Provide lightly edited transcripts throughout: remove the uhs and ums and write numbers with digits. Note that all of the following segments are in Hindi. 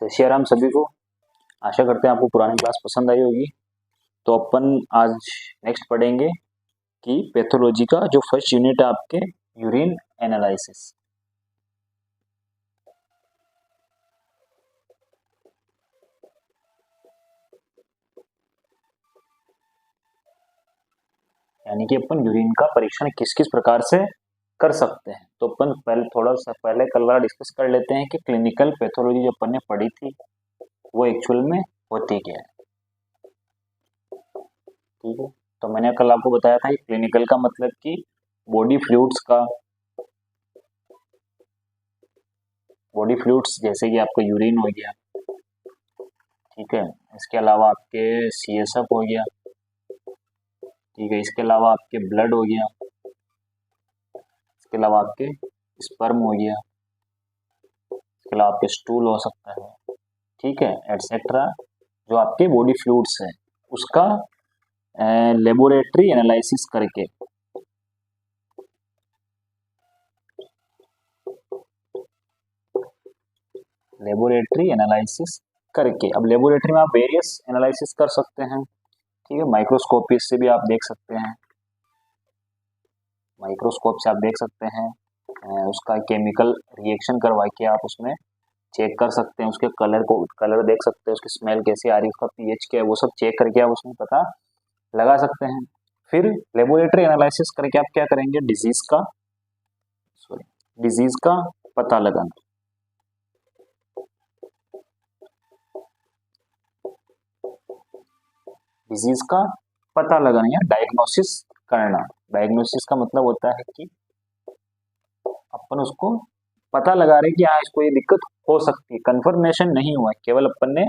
जय श्री राम सभी को। आशा करते हैं आपको पुरानी क्लास पसंद आई होगी। तो अपन आज नेक्स्ट पढ़ेंगे कि पैथोलॉजी का जो फर्स्ट यूनिट है आपके यूरिन एनालिसिस। यानी कि अपन यूरिन का परीक्षण किस किस प्रकार से कर सकते हैं। तो अपन पहले कल वाला डिस्कस कर लेते हैं कि क्लिनिकल पैथोलॉजी जो अपन ने पढ़ी थी वो एक्चुअल में होती क्या है। ठीक है, तो मैंने कल आपको बताया था कि क्लिनिकल का मतलब कि बॉडी फ्लूइड्स जैसे कि आपका यूरिन हो गया, ठीक है, इसके अलावा आपके सीएसएफ हो गया, ठीक है, इसके अलावा आपके ब्लड हो गया, इसके अलावा आपके स्पर्म हो गया, इसके अलावा आपके स्टूल हो सकता है, ठीक है, एटसेट्रा। जो आपके बॉडी फ्लूइड्स है उसका लेबोरेटरी एनालिसिस करके अब लेबोरेटरी में आप वेरियस एनालिसिस कर सकते हैं। ठीक है, माइक्रोस्कोपी से भी आप देख सकते हैं, माइक्रोस्कोप से आप देख सकते हैं, उसका केमिकल रिएक्शन करवा के आप उसमें चेक कर सकते हैं, उसके कलर देख सकते हैं, उसकी स्मेल कैसी आ रही है, उसका पीएच क्या है, वो सब चेक करके आप उसमें पता लगा सकते हैं। फिर लेबोरेटरी एनालिसिस करके आप क्या करेंगे, डिजीज का पता लगाना। डिजीज का पता लगाना या डायग्नोसिस करना। डायग्नोसिस का मतलब होता है कि अपन उसको पता लगा रहे हैं कि हाँ इसको ये दिक्कत हो सकती है, कंफर्मेशन नहीं हुआ, केवल अपन ने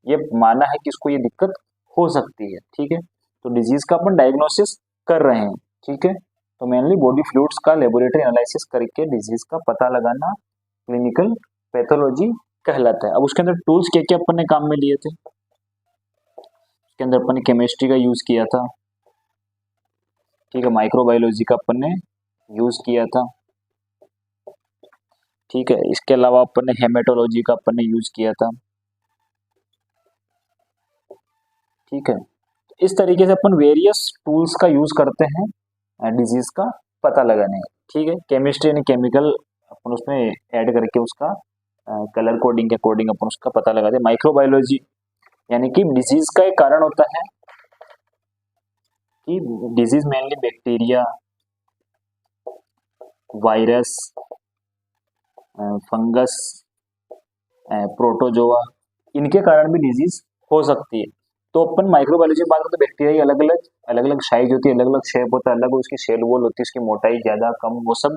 ये माना है कि इसको ये दिक्कत हो सकती है। ठीक है, तो डिजीज का अपन डायग्नोसिस कर रहे हैं। ठीक है, तो मेनली बॉडी फ्लूइड्स का लेबोरेटरी एनालिसिस करके डिजीज का पता लगाना क्लिनिकल पैथोलॉजी कहलाता है। अब उसके अंदर टूल्स क्या क्या अपन ने काम में लिए थे, उसके अंदर अपन ने केमिस्ट्री का यूज किया था, ठीक है, माइक्रोबायोलॉजी का अपन ने यूज किया था, ठीक है, इसके अलावा अपन ने हेमेटोलॉजी का अपन ने यूज किया था। ठीक है, इस तरीके से अपन वेरियस टूल्स का यूज करते हैं डिजीज का पता लगाने। ठीक है, केमिस्ट्री यानी केमिकल अपन उसमें ऐड करके उसका कलर कोडिंग के अकॉर्डिंग अपन उसका पता लगाते हैं। माइक्रोबायोलॉजी यानी कि डिजीज का एक कारण होता है कि disease mainly bacteria, virus, fungus, protozoa, इनके कारण भी डिजीज हो सकती है। तो अपन माइक्रोबायोलॉजी की बात करते हैं, बैक्टीरिया की अलग अलग साइज होती है, अलग अलग शेप होता है, अलग उसकी सेल वॉल होती है, उसकी मोटाई ज्यादा कम वो सब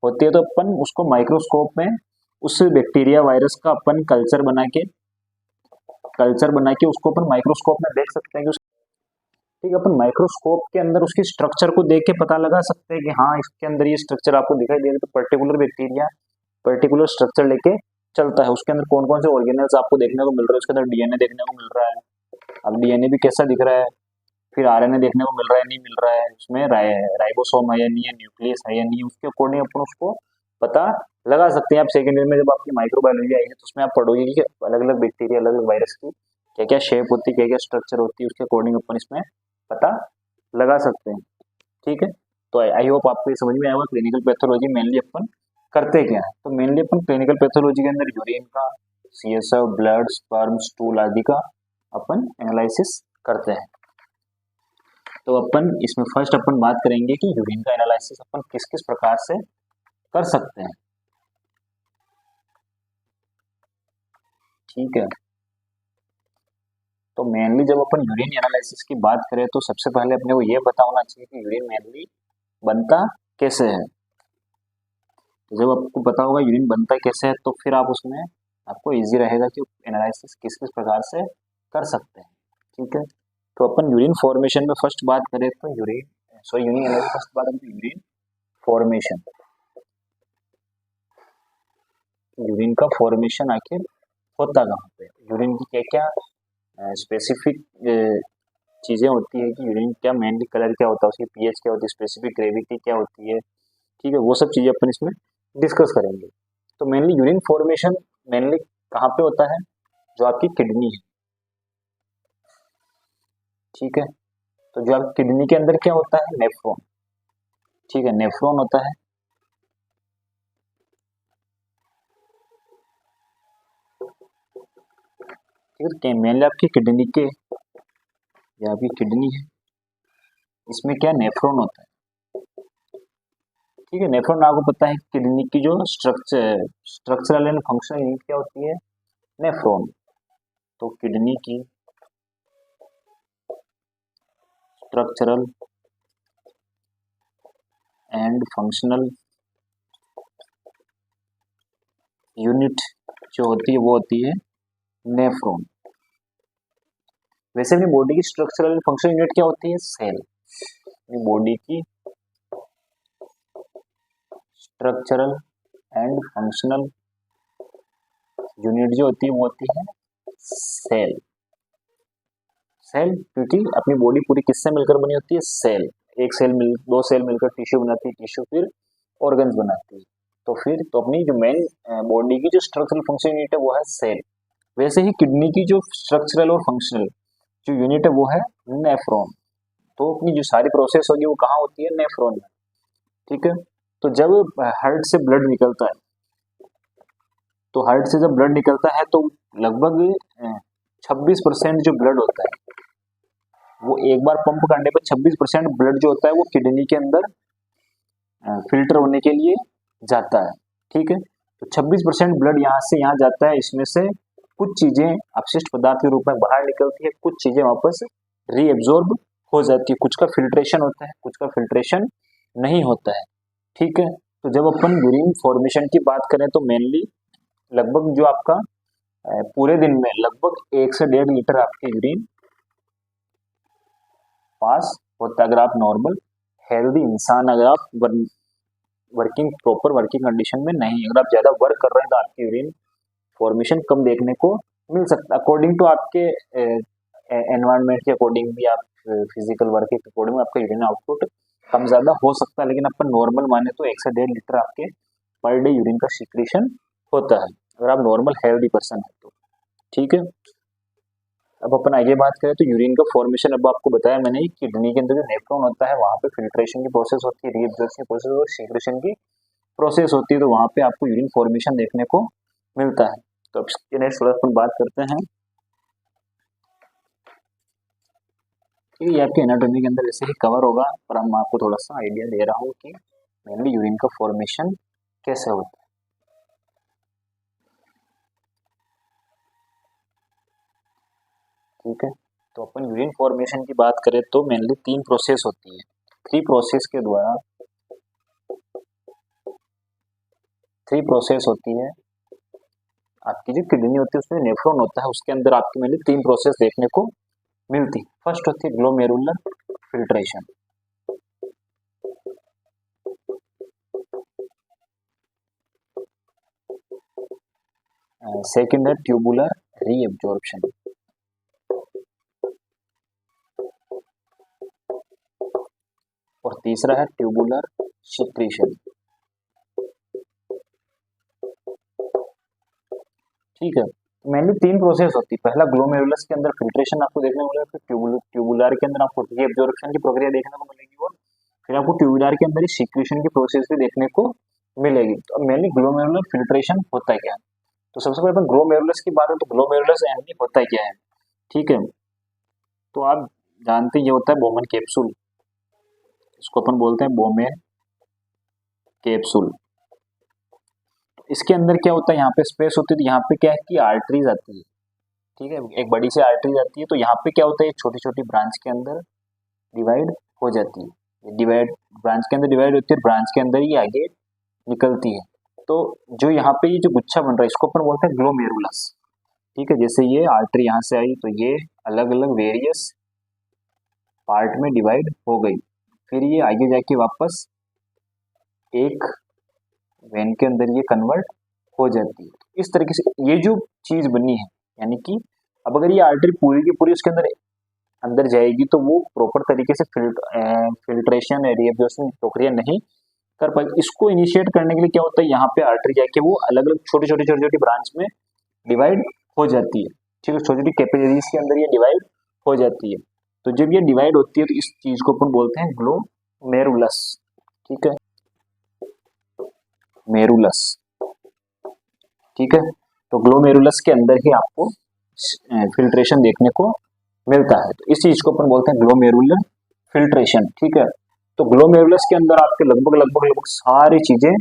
होती है। तो अपन उसको माइक्रोस्कोप में उस बैक्टीरिया वायरस का अपन कल्चर बना के उसको अपन माइक्रोस्कोप में देख सकते हैं कि ठीक है, अपन माइक्रोस्कोप के अंदर उसकी स्ट्रक्चर को देख के पता लगा सकते हैं कि हाँ इसके अंदर ये स्ट्रक्चर आपको दिखाई दे रहा है, तो पर्टिकुलर बैक्टीरिया पर्टिकुलर स्ट्रक्चर लेके चलता है। उसके अंदर कौन कौन से ऑर्गेनल्स आपको देखने को मिल रहे हैं, उसके अंदर डीएनए देखने को मिल रहा है। अब डीएनए भी कैसा दिख रहा है, फिर आरएनए देखने को मिल रहा है नहीं मिल रहा है, उसमें राइबोसोम है या नहीं है, न्यूक्लियस है या नहीं, उसके अकॉर्डिंग अपन उसको पता लगा सकते हैं। आप सेकेंड ईयर में जब आपकी माइक्रोबायोलॉजी आएगी तो उसमें आप पढ़ोगे कि अलग अलग बैक्टीरिया, अलग अलग वायरस की क्या क्या शेप होती है, क्या क्या स्ट्रक्चर होती है, उसके अकॉर्डिंग अपन इसमें पता लगा सकते हैं। ठीक है, तो आई होप आपको ये समझ में आया होगा क्लिनिकल पैथोलॉजी मेनली अपन करते क्या है। तो मेनली अपन क्लिनिकल पैथोलॉजी के अंदर यूरिन का, सीएसएफ, ब्लड, स्पर्म, स्टूल आदि का अपन एनालिसिस करते हैं। तो अपन इसमें फर्स्ट अपन बात करेंगे कि यूरिन का एनालिसिस अपन किस किस प्रकार से कर सकते हैं। ठीक है, तो मेनली जब अपन यूरिन एनालिसिस की बात करें तो सबसे पहले अपने को ये पता होना चाहिए कि यूरिन मेनली बनता कैसे है। तो जब आपको पता होगा यूरिन बनता कैसे है तो फिर आप उसमें आपको इजी रहेगा कि एनालिसिस किस किस प्रकार से कर सकते हैं। ठीक है, तो अपन यूरिन फॉर्मेशन में फर्स्ट बात करें तो यूरिन एनालिसिस फर्स्ट बात हम यूरिन फॉर्मेशन, यूरिन का फॉर्मेशन आखिर होता कहाँ पे, यूरिन की क्या क्या स्पेसिफिक चीज़ें होती है कि यूरिन क्या मेनली कलर क्या होता है, उसकी पीएच क्या होती है, स्पेसिफिक ग्रेविटी क्या होती है। ठीक है, वो सब चीज़ें अपन इसमें डिस्कस करेंगे। तो मेनली यूरिन फॉर्मेशन मेनली कहाँ पे होता है? जो आपकी किडनी है, ठीक है। तो जो आपकी किडनी के अंदर क्या होता है? नेफ्रॉन, ठीक है, नेफ्रॉन होता है। ठीक है, मेनली आपकी किडनी के, या आपकी किडनी है, इसमें क्या नेफ्रॉन होता है, ठीक है। नेफ्रॉन आपको पता है किडनी की जो स्ट्रक्चरल एंड फंक्शनल यूनिट क्या होती है? नेफ्रॉन। तो किडनी की स्ट्रक्चरल एंड फंक्शनल यूनिट जो होती है वो होती है नेफ्रॉन। वैसे अपनी बॉडी की स्ट्रक्चरल एंड फंक्शनल यूनिट क्या होती है? सेल। बॉडी की स्ट्रक्चरल एंड फंक्शनल यूनिट जो होती है वो होती है सेल। सेल, क्योंकि अपनी बॉडी पूरी किससे मिलकर बनी होती है? सेल। एक सेल मिल, दो सेल मिलकर टिश्यू बनाती है, टिश्यू फिर ऑर्गन्स बनाती है। तो फिर तो अपनी जो मेन बॉडी की जो स्ट्रक्चरल फंक्शनल यूनिट है वो है सेल। वैसे ही किडनी की जो स्ट्रक्चरल और फंक्शनल जो यूनिट है वो है नेफ्रॉन। तो अपनी जो सारी प्रोसेस होगी वो कहाँ होती है? नेफ्रॉन में, ठीक है। तो जब हार्ट से ब्लड निकलता है, तो हार्ट से जब ब्लड निकलता है तो लगभग 26% जो ब्लड होता है वो एक बार पंप करने पर 26% ब्लड जो होता है वो किडनी के अंदर फिल्टर होने के लिए जाता है, ठीक है। तो 26% ब्लड यहाँ से यहाँ जाता है, इसमें से कुछ चीजें अपशिष्ट पदार्थ के रूप में बाहर निकलती है, कुछ चीजें वापस रीएब्जॉर्ब हो जाती है, कुछ का फिल्ट्रेशन होता है, कुछ का फिल्ट्रेशन नहीं होता है, ठीक है। तो जब अपन यूरिन फॉर्मेशन की बात करें तो मेनली लगभग जो आपका पूरे दिन में लगभग 1 से 1.5 लीटर आपके यूरिन पास होता है। अगर आप नॉर्मल हेल्दी इंसान, अगर आप प्रॉपर वर्किंग कंडीशन में नहीं, अगर आप ज्यादा वर्क कर रहे हैं तो आपकी यूरिन फॉर्मेशन कम देखने को मिल सकता है। अकॉर्डिंग टू आपके एनवायरनमेंट के अकॉर्डिंग भी, आप फिजिकल वर्क के अकॉर्डिंग आपका यूरिन आउटपुट कम ज्यादा हो सकता है, लेकिन अपन नॉर्मल माने तो 1 से 1.5 लीटर आपके पर डे यूरिन का सिक्रीशन होता है, अगर आप नॉर्मल हेल्दी पर्सन है तो, ठीक है। अब अपन आगे बात करें तो यूरिन का फॉर्मेशन, अब आपको बताया मैंने, किडनी के अंदर जो नेफ्रॉन होता है वहां पे फिल्ट्रेशन की प्रोसेस होती है, रीएब्जॉर्प्शन की प्रोसेस और सीक्रेशन की प्रोसेस होती है, तो वहां पे आपको यूरिन फॉर्मेशन देखने को मिलता है। तो अब इसके नेक्स्ट थोड़ा अपन बात करते हैं, ये आपके एनाटॉमी के अंदर वैसे ही कवर होगा, पर मैं आपको थोड़ा सा आइडिया दे रहा हूँ कि मेनली यूरिन का फॉर्मेशन कैसे होता है, ठीक है। तो अपन यूरिन फॉर्मेशन की बात करें तो मेनली 3 प्रोसेस होती है, 3 प्रोसेस के द्वारा 3 प्रोसेस होती है। आपकी जो किडनी होती है उसमें नेफ्रॉन होता है, उसके अंदर आपकी मेनली 3 प्रोसेस देखने को मिलती है। फर्स्ट होती है ग्लोमेरुलर फिल्ट्रेशन, सेकंड है ट्यूबुलर रीएब्जॉर्प्शन, और तीसरा है ट्यूबुलर सिक्रीशन, ठीक है। मेनली 3 प्रोसेस होती है, पहला ग्लोमेरुलस के अंदर फिल्ट्रेशन आपको देखने को मिलेगा, फिर ट्यूबुलर के अंदर आपको रीएब्जॉर्प्शन की प्रक्रिया देखने को मिलेगी, और फिर आपको ट्यूबुलर के अंदर ही सिक्रीशन की प्रोसेस भी देखने को मिलेगी। तो मेनली ग्लोमेरुलर फिल्ट्रेशन होता है क्या है? तो सबसे पहले ग्लोमेरुलस की बात है तो ग्लोमेरुलस एनवी होता है क्या है, ठीक है। तो आप जानते ये होता है बोमेन कैप्सूल, इसको अपन बोलते हैं बोमेन कैप्सूल। इसके अंदर क्या होता है, यहाँ पे स्पेस होती है, तो यहाँ पे क्या है कि आर्टरीज आती है, ठीक है, एक बड़ी सी आर्टरीज आती है, तो यहाँ पे क्या होता है छोटी छोटी ब्रांच के अंदर डिवाइड हो जाती है, डिवाइड ब्रांच के अंदर डिवाइड होती है, ब्रांच के अंदर ही आगे निकलती है। तो जो यहाँ पे ये जो गुच्छा बन रहा है इसको अपन बोलते हैं ग्लोमेरुलस, ठीक है। जैसे ये आर्टरी यहाँ से आई तो ये अलग अलग वेरियस पार्ट में डिवाइड हो गई, फिर ये आगे जाके वापस एक वेन के अंदर ये कन्वर्ट हो जाती है। इस तरीके से ये जो चीज बनी है, यानी कि अब अगर ये आर्टरी पूरी की पूरी उसके अंदर अंदर जाएगी तो वो प्रॉपर तरीके से फिल्ट्रेशन रीएब्जॉर्प्शन प्रक्रिया नहीं कर पाएगी। इसको इनिशिएट करने के लिए क्या होता है, यहाँ पे आर्टरी जाके वो अलग अलग छोटी छोटी ब्रांच में डिवाइड हो जाती है। ठीक है, छोटी छोटी कैपिलरीज के अंदर ये डिवाइड हो जाती है। तो जब ये डिवाइड होती है तो इस चीज को अपन बोलते हैं ग्लोमेरुलस। ठीक है, मेरुलस। ठीक है, तो ग्लोमेरुलस के अंदर ही आपको फिल्ट्रेशन देखने को मिलता है। तो इस चीज को अपन बोलते हैं ग्लोमेरुलर फिल्ट्रेशन। ठीक है, तो ग्लोमेरुलस के अंदर आपके लगभग लगभग लगभग सारी चीजें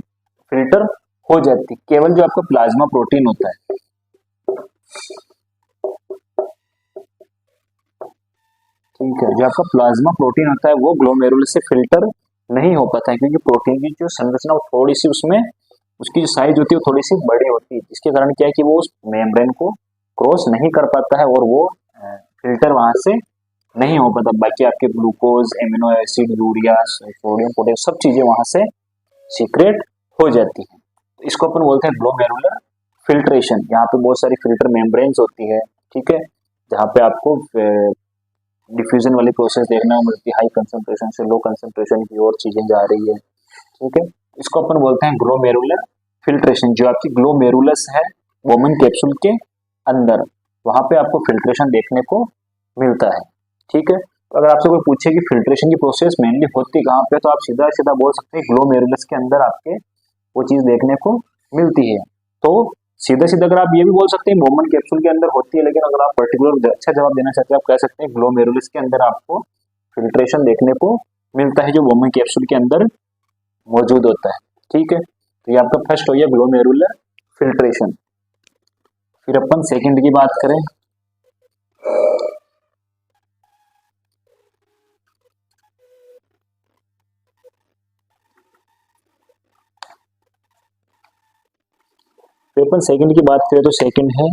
फिल्टर हो जाती, केवल जो आपका प्लाज्मा प्रोटीन होता है, ठीक है, जो आपका प्लाज्मा प्रोटीन होता है वो ग्लोमेरुलस से फिल्टर नहीं हो पाता है, क्योंकि प्रोटीन की जो संरचना वो थोड़ी सी उसमें उसकी जो साइज होती है वो थोड़ी सी बड़ी होती है, जिसके कारण क्या है कि वो उस मेम्ब्रेन को क्रॉस नहीं कर पाता है और वो फिल्टर वहां से नहीं हो पाता। बाकी आपके glucose, amino acid, urea, sodium, potassium सब चीजें वहां से सीक्रेट हो जाती है। इसको अपन बोलते हैं ग्लोमेरुलर फिल्ट्रेशन। यहाँ पे बहुत सारी फिल्टर मेम्ब्रेन्स होती है। ठीक है, जहाँ पे आपको डिफ्यूजन वाली प्रोसेस देखने को मिलती है, हाई कंसंट्रेशन से लो कंसंट्रेशन की और चीजें जा रही है। ठीक है, इसको अपन बोलते हैं ग्लोमेरुलर फिल्ट्रेशन। जो आपकी ग्लोमेरुलस है वोमन कैप्सूल के अंदर, वहां पे आपको फिल्ट्रेशन देखने को मिलता है। ठीक है, तो अगर आपसे कोई पूछे कि फिल्ट्रेशन की प्रोसेस मेनली होती कहाँ पे, तो आप सीधा सीधा बोल सकते हैं ग्लोमेरुलस के अंदर आपके वो चीज देखने को मिलती है। तो सीधा सीधा अगर आप ये भी बोल सकते हैं वोमन कैप्सूल के अंदर होती है, लेकिन अगर आप पर्टिकुलर अच्छा जवाब देना चाहते हैं आप कह सकते हैं ग्लोमेरुलस के अंदर आपको फिल्ट्रेशन देखने को मिलता है, जो वोमन कैप्सूल के अंदर मौजूद होता है। ठीक है, तो ये आपका फर्स्ट हो गया ग्लोमेरुलर फिल्ट्रेशन। फिर अपन सेकंड की बात करें, फिर अपन सेकंड की बात करें तो सेकंड है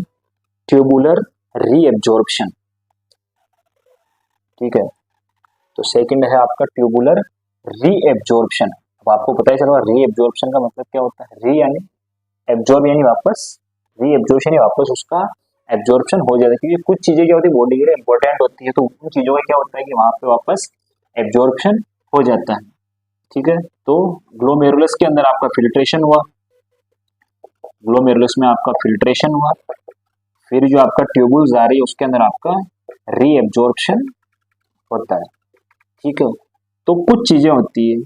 ट्यूबुलर रीएब्जॉर्प्शन। ठीक है, तो सेकंड है आपका ट्यूबुलर रीएब्जॉर्प्शन। अब आपको पता ही चला रीएब्जॉर्प्शन का मतलब क्या होता है। री यानी एब्जॉर्ब यानी वापस, रीएब्जॉर्प्शन यानी वापस उसका एब्जॉर्प्शन हो जाता है, क्योंकि कुछ चीजें क्या होती है बॉडी के लिए इंपॉर्टेंट होती है, तो उन चीजों का क्या होता है कि वहां पे वापस एब्जॉर्प्शन हो जाता है। ठीक है, तो ग्लोमेरुलस के अंदर आपका फिल्ट्रेशन हुआ, ग्लोमेरुलस में आपका फिल्ट्रेशन हुआ, फिर जो आपका ट्यूबुल्स आ रही है उसके अंदर आपका रीएब्जॉर्प्शन होता है। ठीक है, तो कुछ चीजें होती है।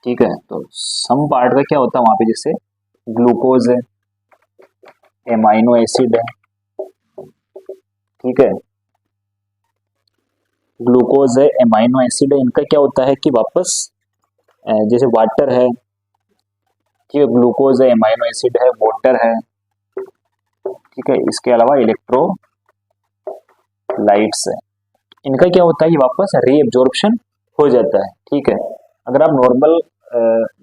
ठीक है, तो सम पार्ट का क्या होता है वहां पे, जैसे ग्लूकोज है, एमाइनो एसिड है। ठीक है, ग्लूकोज है, एमाइनो एसिड है, इनका क्या होता है कि वापस जैसे वाटर है, ठीक है, ग्लूकोज है, एमाइनो एसिड है, वाटर है। ठीक है, इसके अलावा इलेक्ट्रोलाइट्स है, इनका क्या होता है कि वापस रीएब्जॉर्प्शन हो जाता है। ठीक है, अगर आप नॉर्मल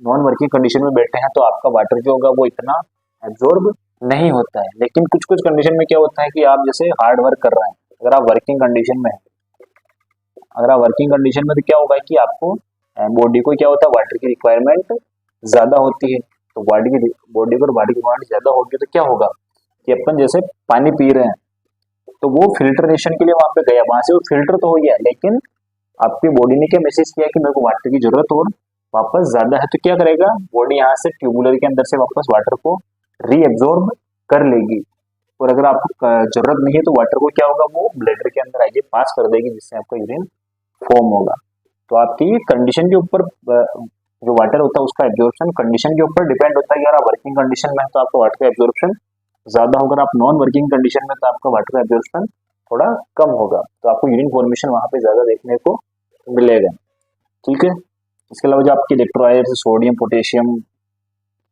नॉन वर्किंग कंडीशन में बैठे हैं तो आपका वाटर जो होगा वो इतना एब्जॉर्ब नहीं होता है, लेकिन कुछ कुछ कंडीशन में क्या होता है कि आप जैसे हार्ड वर्क कर रहे हैं, अगर आप वर्किंग कंडीशन में हैं, अगर आप वर्किंग कंडीशन में तो क्या होगा कि आपको बॉडी को क्या होता है वाटर की रिक्वायरमेंट ज्यादा होती है। तो बॉडी की रिक्वायरमेंट ज्यादा होगी तो क्या होगा कि अपन जैसे पानी पी रहे हैं तो वो फिल्ट्रेशन के लिए वहां पे गया, वहां से वो फिल्टर तो हो गया, लेकिन आपकी बॉडी ने क्या मैसेज किया कि मेरे को वाटर की जरूरत और वापस ज्यादा है, तो क्या करेगा बॉडी यहाँ से ट्यूबुलर के अंदर से वापस वाटर को रीएब्जॉर्ब कर लेगी। और अगर आपको जरूरत नहीं है तो वाटर को क्या होगा वो ब्लैडर के अंदर आगे पास कर देगी, जिससे आपका यूरिन फॉर्म होगा। तो आपकी कंडीशन के ऊपर जो वाटर होता है उसका एब्जॉर्प्शन कंडीशन के ऊपर डिपेंड होता है कि अगर आप वर्किंग कंडीशन में है तो आपका वाटर का एब्जॉर्प्शन ज्यादा होगा, आप नॉन वर्किंग कंडीशन में तो आपका वाटर का एब्जॉर्प्शन थोड़ा कम होगा, तो आपको यूरिन फॉर्मेशन वहां पे ज्यादा देखने को मिलेगा। ठीक है, इसके अलावा जो आपके इलेक्ट्रोलाइट्स सोडियम, पोटेशियम,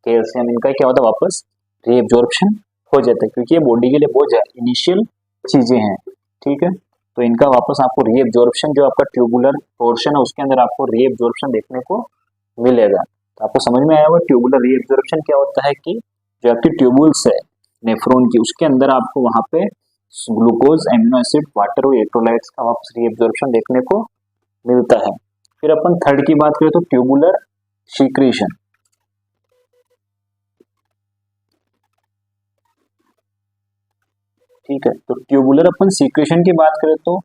कैल्शियम, इनका क्या होता है वापस रीएब्जॉर्प्शन हो जाता है, क्योंकि ये बॉडी के लिए बहुत इनिशियल चीजें हैं। ठीक है, तो इनका वापस आपको रीएब्जॉर्प्शन जो आपका ट्यूबुलर पोर्शन है उसके अंदर आपको रीएब्जॉर्प्शन देखने को मिलेगा। तो आपको समझ में आया होगा ट्यूबुलर रीएब्जॉर्प्शन क्या होता है कि जो आपकी ट्यूबुल्स है नेफ्रॉन की उसके अंदर आपको वहां पे ग्लूकोज, एमिनो एसिड, वाटर और इलेक्ट्रोलाइट्स का वापस रीएब्जॉर्प्शन देखने को मिलता है। फिर अपन थर्ड की बात करें तो ट्यूबुलर सीक्रेशन। ठीक है, तो ट्यूबुलर अपन सीक्रेशन की बात करें तो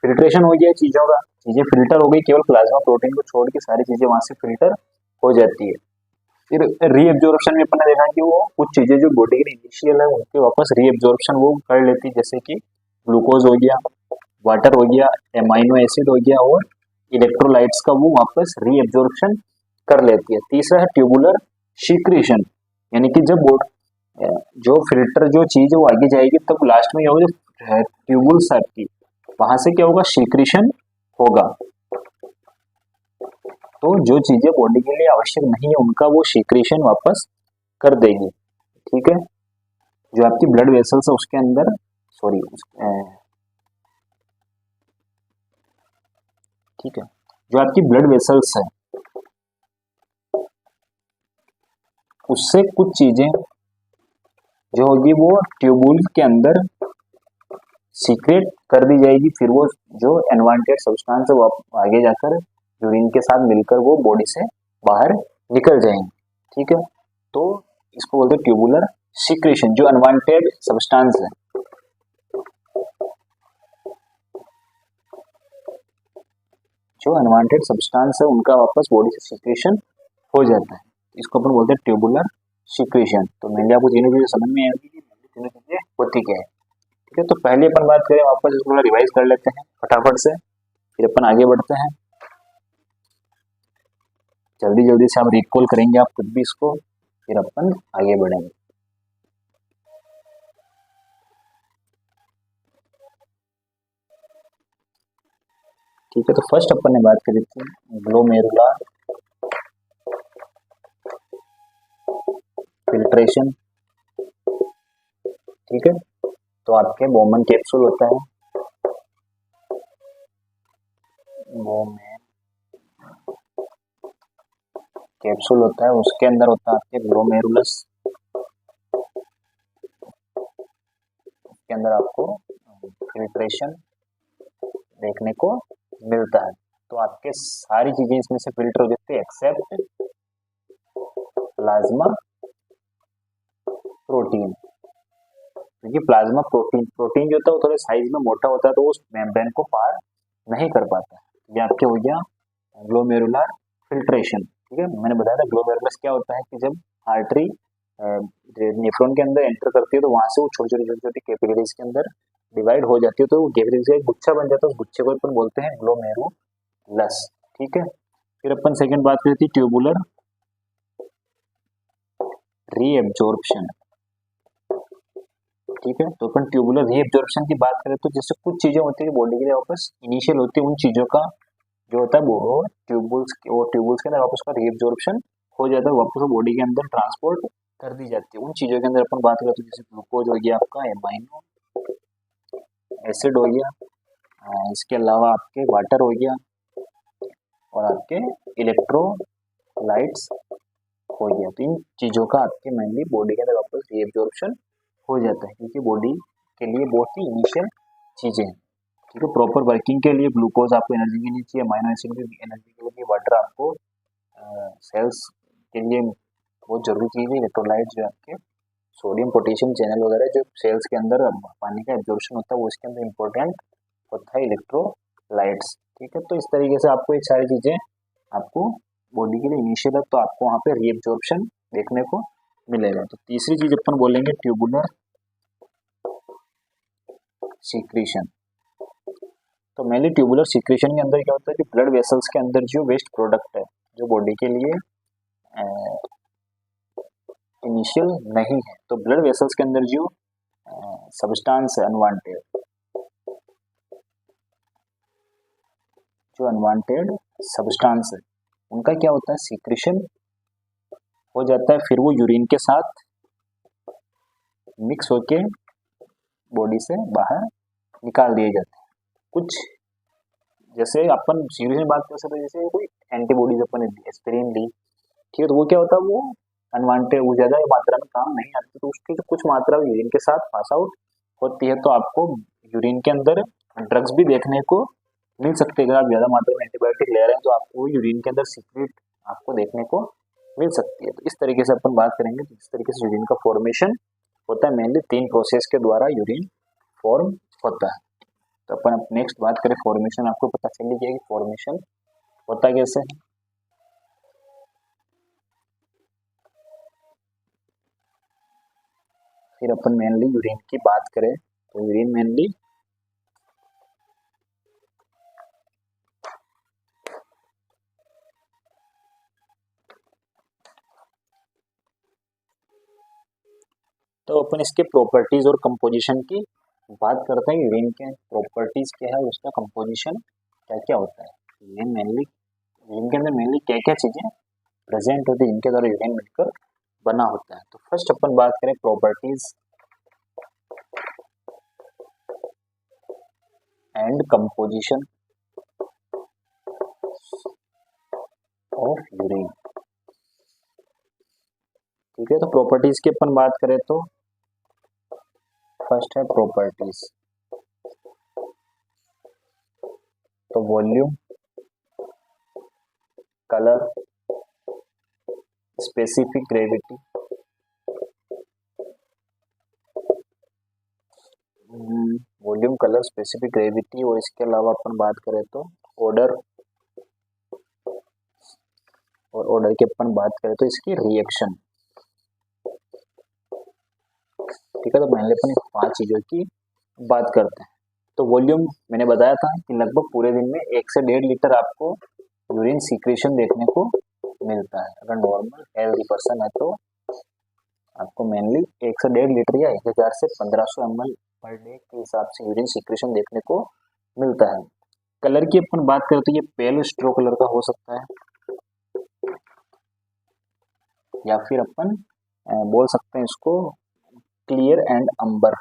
फिल्ट्रेशन हो गया चीजों का, चीजें फिल्टर हो गई, केवल प्लाज्मा प्रोटीन को छोड़ के सारी चीजें वहां से फिल्टर हो जाती है। फिर रीएब्जॉर्प्शन में अपन ने देखा कि वो कुछ चीजें जो बॉडी के इनिशियल है उनके वापस रीएब्जॉर्प्शन वो कर लेती है, जैसे कि ग्लूकोज हो गया, वाटर हो गया, एमाइनो एसिड हो गया और इलेक्ट्रोलाइट्स का वो वापस रीएब्जॉर्प्शन कर लेती है। तीसरा है ट्यूबुलर सीक्रेशन, यानी कि जब जो फिल्टर जो चीज है वो आगे जाएगी तब लास्ट में होगा जो ट्यूबुल्स आपकी, वहां से क्या होगा, सीक्रेशन होगा। तो जो चीजें बॉडी के लिए आवश्यक नहीं है उनका वो सीक्रेशन वापस कर देगी। ठीक है, जो आपकी ब्लड वेसल्स है उसके अंदर, सॉरी, ठीक है, जो आपकी ब्लड वेसल्स है उससे कुछ चीजें जो होगी वो ट्यूबुल के अंदर सीक्रेट कर दी जाएगी, फिर वो जो अनवांटेड सब्सटेंस है वो आगे जाकर यूरिन के साथ मिलकर वो बॉडी से बाहर निकल जाएंगे। ठीक है, तो इसको बोलते हैं ट्यूबुलर सीक्रेशन। जो अनवांटेड सब्सटेंस है, जो अनवांटेड सब्सटेंस है उनका वापस बॉडी से सीक्रेशन हो जाता है, इसको अपन बोलते हैं ट्यूबुलर सीक्रेशन। तो मैंने आपको तीनों चीजें समझ में आएगी कि तीनों चीजें होती क्या है। ठीक है, तो पहले अपन बात करें वापस इसको रिवाइज कर लेते हैं फटाफट से, फिर अपन आगे बढ़ते हैं। जल्दी जल्दी से आप रिकॉल करेंगे आप खुद भी इसको, फिर अपन आगे बढ़ेंगे। ठीक है, तो फर्स्ट अपन ने बात करी थी ग्लोमेरुलर फिल्ट्रेशन। ठीक है, तो आपके बोमन कैप्सूल होता है, बोमन कैप्सूल होता है, उसके अंदर होता है आपके ग्लोमेरुलस, के अंदर आपको फिल्ट्रेशन देखने को मिलता है। तो आपके सारी चीजें इसमें से फिल्टर हो जाती है एक्सेप्ट प्लाज्मा प्रोटीन, क्योंकि प्लाज्मा प्रोटीन प्रोटीन जो होता है वो थोड़े साइज में मोटा होता है तो उस मेम्ब्रेन को पार नहीं कर पाता है। ये आपके हो गया ग्लोमेरुलर फिल्ट्रेशन। ठीक है, मैंने बताया था ग्लोमेरुलस क्या होता है कि जब आर्टरी नेफ्रॉन के अंदर एंटर करती है तो वहां से वो छोटी छोटी छोटी छोटी कैपिलरीज के अंदर डिवाइड हो जाती है, तो वो कैपिलरीज का एक गुच्छा बन जाता है, उस गुच्छे को अपन बोलते हैं ग्लोमेरुलस। ठीक है, फिर अपन सेकंड बात करती है ट्यूबुलर रीएब्जॉर्प्शन। ठीक है, तो अपन ट्यूबुलर रीएब्जॉर्प्शन की बात करें तो जैसे कुछ चीजें होती है बॉडी के लिए वापस इनिशियल होती है, उन चीजों का जो होता है वो ट्यूबुल्स के अंदर वापस का रीएब्जॉर्प्शन हो जाता है, वापस बॉडी के अंदर ट्रांसपोर्ट कर दी जाती है। उन चीजों के अंदर अपन बात करते हैं जैसे ग्लूकोज हो गया, आपका एमाइनो एसिड हो गया, इसके अलावा आपके वाटर हो गया और आपके इलेक्ट्रोलाइट्स हो गया। तो इन चीजों का आपके मेनली बॉडी के अंदर वापस रीएब्जॉर्प्शन हो जाता है, क्योंकि बॉडी के लिए बहुत ही इनिशियल चीजें हैं। ठीक है, प्रॉपर वर्किंग के लिए ग्लूकोज आपको एनर्जी के लिए चाहिए, अमाइनो एसिड भी एनर्जी के लिए, वाटर आपको सेल्स के लिए बहुत जरूरी चीज है, इलेक्ट्रोलाइट जो आपके सोडियम पोटेशियम चैनल वगैरह जो सेल्स के अंदर पानी का एब्जॉर्प्शन होता है वो इसके अंदर इंपॉर्टेंट होता है, इलेक्ट्रोलाइट्स। ठीक है, तो इस तरीके से आपको ये सारी चीजें आपको बॉडी के लिए इनिशियल है तो आपको वहाँ पे रीएब्जॉर्प्शन देखने को मिलेगा। तो तीसरी चीज अपन बोलेंगे ट्यूबुलर सीक्रेशन। तो मेनली ट्यूबुलर सीक्रेशन के अंदर क्या होता है कि ब्लड वेसल्स के अंदर जो वेस्ट प्रोडक्ट है जो बॉडी के लिए इनिशियल नहीं है, तो ब्लड वेसल्स के अंदर जो सब्सटेंस है अनवांटेड, जो अनवांटेड सब्सटेंस है उनका क्या होता है, सीक्रेशन हो जाता है, फिर वो यूरिन के साथ मिक्स होके बॉडी से बाहर निकाल दिए जाते हैं। कुछ जैसे अपन सीरियस में बात कर सकते हैं, जैसे कोई एंटीबॉडीज अपन एस्पिरिन ली, ठीक है, तो वो क्या होता है, वो अनवांटेड वो ज्यादा मात्रा में काम नहीं आती, तो उसकी जो कुछ मात्रा यूरिन के साथ पास आउट होती है, तो आपको यूरिन के अंदर ड्रग्स भी देखने को मिल सकते हैं। अगर आप ज्यादा मात्रा में एंटीबायोटिक ले रहे हैं तो आपको यूरिन के अंदर सीक्रेट आपको देखने को मिल सकती है। तो इस तरीके से अपन बात करेंगे तो इस तरीके से यूरिन का फॉर्मेशन होता है, मेनली 3 प्रोसेस के द्वारा यूरिन फॉर्म होता है। तो अपन अब नेक्स्ट बात करें फॉर्मेशन, आपको पता चल गया कि फॉर्मेशन होता कैसे है। फिर अपन मेनली यूरिन की बात करें तो यूरिन मेनली तो अपन इसके प्रॉपर्टीज और कंपोजिशन की बात करते हैं। यूरिन के प्रॉपर्टीज क्या है और उसका कंपोजिशन क्या क्या होता है। यूरिन के अंदर मेनली क्या क्या चीजें प्रेजेंट होती है जिनके द्वारा यूरिन मिलकर बना होता है। तो फर्स्ट अपन बात करें properties and composition of urine. ठीक है, तो प्रॉपर्टीज की अपन बात करें तो फर्स्ट है प्रॉपर्टीज, तो volume, colour, specific gravity, volume, colour, specific gravity और इसके अलावा अपन बात करें तो ऑर्डर, और ऑर्डर की अपन बात करें तो इसकी रिएक्शन। ठीक है, तो पहले अपन 5 चीजों की बात करते हैं। तो वॉल्यूम मैंने बताया था कि लगभग पूरे दिन में 1 से 1.5 लीटर आपको यूरिन सीक्रेशन देखने को मिलता है। अगर नॉर्मल हेल्दी पर्सन है तो आपको मेनली 1 से 1.5 लीटर या 1000 से 1500 ml पर डे के हिसाब से यूरिन सीक्रेशन देखने को मिलता है। कलर की अपन बात करें तो ये पेल स्ट्रो कलर का हो सकता है, या फिर अपन बोल सकते हैं इसको क्लियर एंड अंबर।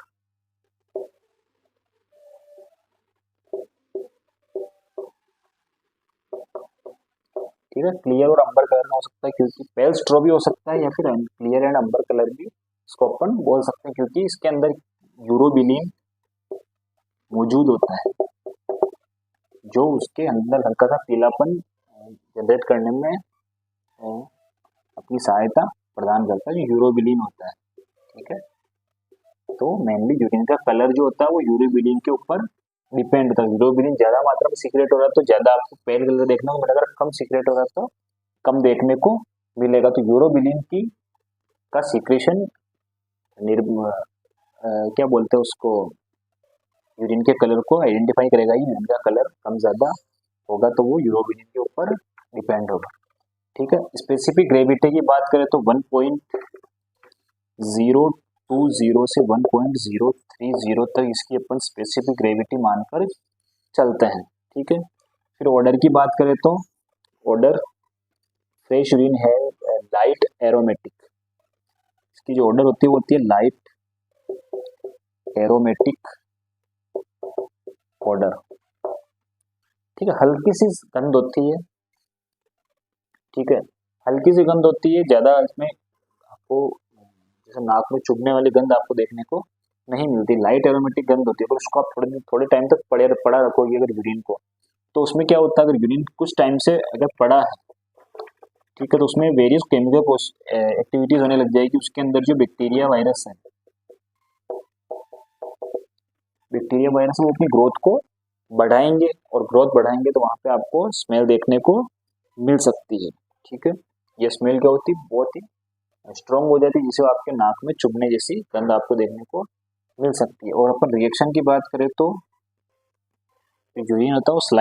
ठीक है, क्लियर और अंबर कलर में हो सकता है क्योंकि पेल स्ट्रो भी हो सकता है, या फिर क्लियर एंड अंबर कलर भी इसको अपन बोल सकते हैं क्योंकि इसके अंदर यूरोबिलिन मौजूद होता है जो उसके अंदर हल्का सा पीलापन जनरेट करने में अपनी सहायता प्रदान करता है, जो यूरोबिलिन होता है। ठीक है, तो मेनली यूरिन का कलर जो होता है वो यूरोबिलिन के ऊपर डिपेंड होता है। यूरोबिलिन ज्यादा मात्रा में सीक्रेट हो रहा है तो ज्यादा आपको पेल कलर देखने को मिलेगा, अगर कम सीक्रेट हो रहा है तो कम देखने को मिलेगा। तो यूरोबिलिन की का सीक्रेशन क्या बोलते हैं उसको, यूरिन के कलर को आइडेंटिफाई करेगा। ही यूरिन का कलर कम ज्यादा होगा तो वो यूरोबिलिन के ऊपर डिपेंड होगा। ठीक है, स्पेसिफिक ग्रेविटी की बात करें तो 1.020 से 1.030 तक इसकी अपन स्पेसिफिक ग्रेविटी मानकर चलते हैं। ठीक है, फिर ऑर्डर की बात करें तो ऑर्डर फ्रेश यूरिन है लाइट एरोमेटिक। इसकी जो ऑर्डर होती है वो होती है लाइट एरोमेटिक ऑर्डर। ठीक है, हल्की सी गंध होती है। ठीक है, हल्की सी गंध होती है, ज्यादा इसमें आपको जैसे नाक में चुभने वाली गंध आपको देखने को नहीं मिलती। लाइट एरोमेटिक गंध होती है, पर उसको आप थोड़े टाइम तक पड़ा रखोगे अगर यूरिन को, तो उसमें क्या होता है अगर यूरिन कुछ टाइम से अगर पड़ा है, ठीक है, तो उसमें वेरियस केमिकल एक्टिविटीज होने लग जाएगी। उसके अंदर जो बैक्टीरिया वायरस है, बैक्टीरिया वायरस वो अपनी ग्रोथ को बढ़ाएंगे, और ग्रोथ बढ़ाएंगे तो वहां पे आपको स्मेल देखने को मिल सकती है। ठीक है, ये स्मेल क्या होती है, बहुत ही स्ट्रॉन्ग हो जाती है, जिसे आपके नाक में चुभने जैसी गंध आपको देखने को मिल सकती है। और अपन रिएक्शन की बात करें तो यूरिन होता है वो स्लाइड